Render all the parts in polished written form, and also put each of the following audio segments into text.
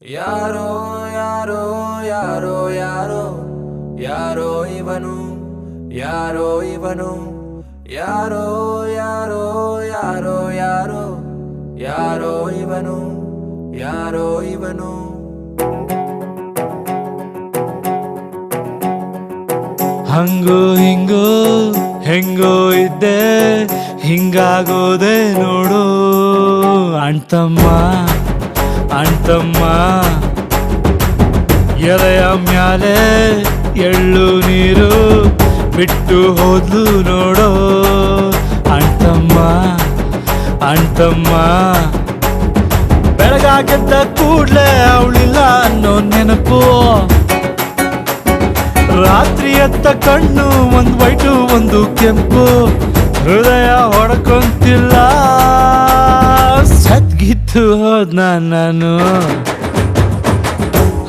ಯಾರೋ ಯಾರೋ ಯಾರೋ ಯಾರೋ ಯಾರೋ ಇವನು ಯಾರೋ ಇವನು ಯಾರೋ ಯಾರೋ ಯಾರೋ ಯಾರೋ ಯಾರೋ ಇವನು ಯಾರೋ ಇವನು ಹಂಗೋ ಹಿಂಗೋ ಹೆಂಗೋ ಇದ್ದೆ ಹಿಂಗಾಗೋದೆ ನೋಡು ಅಣ್ತಮ್ಮ ಅಣ್ತಮ್ಮ ಎಲೆಯ ಮ್ಯಾಲೆ ಎಳ್ಳು ನೀರು ಬಿಟ್ಟು ಹೋದ್ಲು ನೋಡೋ ಅಣ್ತಮ್ಮ ಅಣ್ತಮ್ಮ ಬೆಳಗಾಗೆದ್ದ ಕೂಡ್ಲೆ ಅವಳಿಲ್ಲ ಅನ್ನೋ ನೆನಪು ರಾತ್ರಿ ಎತ್ತ ಕಣ್ಣು ಒಂದು ವೈಟು ಒಂದು ಕೆಂಪು ಹೃದಯ ಹೊಡ್ಕೊಂತಿಲ್ಲ ಸದ್ಗಿತ್ತು ಹೋದ್ನ ನಾನು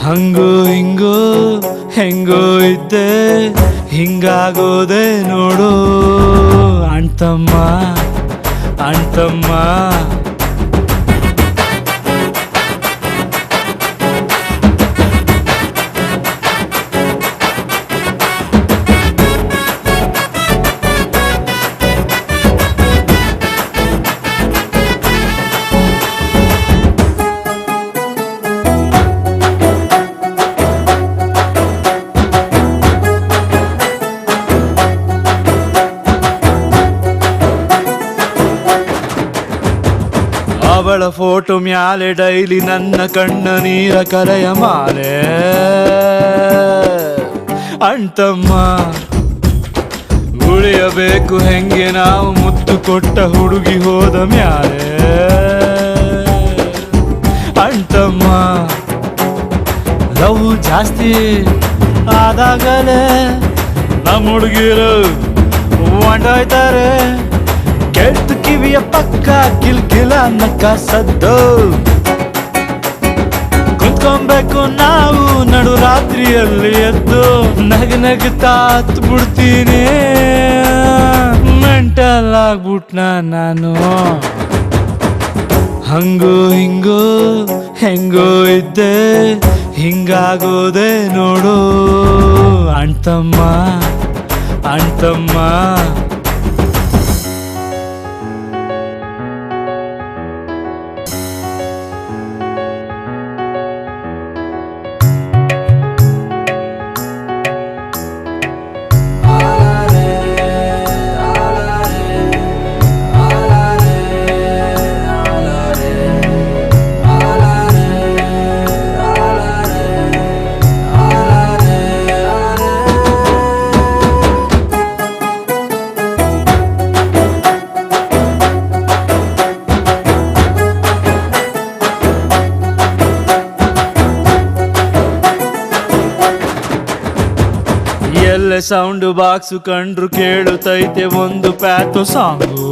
ಹಂಗೋ ಹಿಂಗೋ ಹೆಂಗೋ ಇದ್ದೆ ಹಿಂಗಾಗೋದೆ ನೋಡು ಅಣ್ತಮ್ಮ ಅಣ್ತಮ್ಮ ಅವಳ ಫೋಟೋ ಮ್ಯಾಲೆ ಡೈಲಿ ನನ್ನ ಕಣ್ಣ ನೀರ ಕರೆಯ ಮಾಲೆ ಅಣ್ತಮ್ಮ ಉಳಿಯಬೇಕು ಹೆಂಗೆ ನಾವು ಮುತ್ತು ಕೊಟ್ಟ ಹುಡುಗಿ ಹೋದ ಮ್ಯಾಲೆ ಅಣ್ತಮ್ಮ ಲವ್ ಜಾಸ್ತಿ ಆದಾಗಲೇ ನಮ್ಮ ಹುಡುಗಿರು ಹೊಂಟೋಯ್ತಾರೆ ಕೆಟ್ಟ ಕಿವಿಯ ಪಕ್ಕ ಕಿಲ್ಕಿಲ ನಕ್ಕ ಸದ್ದು ಕುತ್ಕೊಬೇಕು ನಾವು ನಡು ರಾತ್ರಿಯಲ್ಲಿ ಎದ್ದು ನಗನಗ್ತಾ ಹತ್ತು ಬಿಡ್ತೀನಿ ಮೆಂಟಲ್ ಆಗ್ಬಿಟ್ನ ನಾನು ಹಂಗೋ ಹಿಂಗೋ ಹೆಂಗೋ ಇದ್ದೆ ಹಿಂಗಾಗೋದೆ ನೋಡು ಅಣ್ತಮ್ಮ ಅಣ್ತಮ್ಮ ಎಲ್ಲ ಸೌಂಡ್ ಬಾಕ್ಸ್ ಕಂಡ್ರು ಕೇಳುತ್ತೈತೆ ಒಂದು ಪ್ಯಾಟೋ ಸಾಂಗು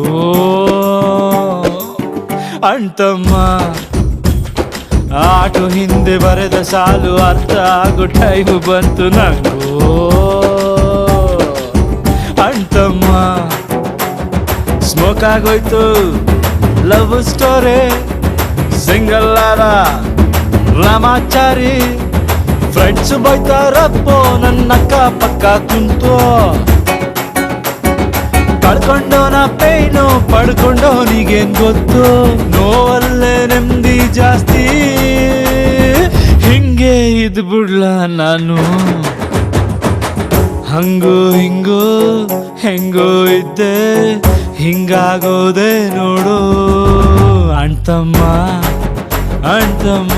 ಅಣ್ತಮ್ಮ ಆಟೋ ಹಿಂದೆ ಬರೆದ ಸಾಲು ಅರ್ಥ ಆಗೋ ಟೈಮು ಬಂತು ನಂಗೂ ಅಣ್ತಮ್ಮ ಸ್ಮೋಕ್ ಆಗೋಯ್ತು love story single Ramachari friends ಬೈತಾರಪ್ಪೋ ನನ್ನ ಅಕ್ಕ ಪಕ್ಕ ಕುಂತು ಕಳ್ಕೊಂಡೋನ ಪೇನು ಪಡ್ಕೊಂಡೋನಿಗೇನ್ ಗೊತ್ತು ನೋವಲ್ಲೇ ನೆಮ್ಮದಿ ಜಾಸ್ತಿ ಹಿಂಗೆ ಇದ್ ಬಿಡ್ಲ ನಾನು ಹಂಗೋ ಹಿಂಗೋ ಹೆಂಗೋ ಇದ್ದೆ ಹಿಂಗಾಗೋದೆ ನೋಡು ಅಣ್ತಮ್ಮ ಅಣ್ತಮ್ಮ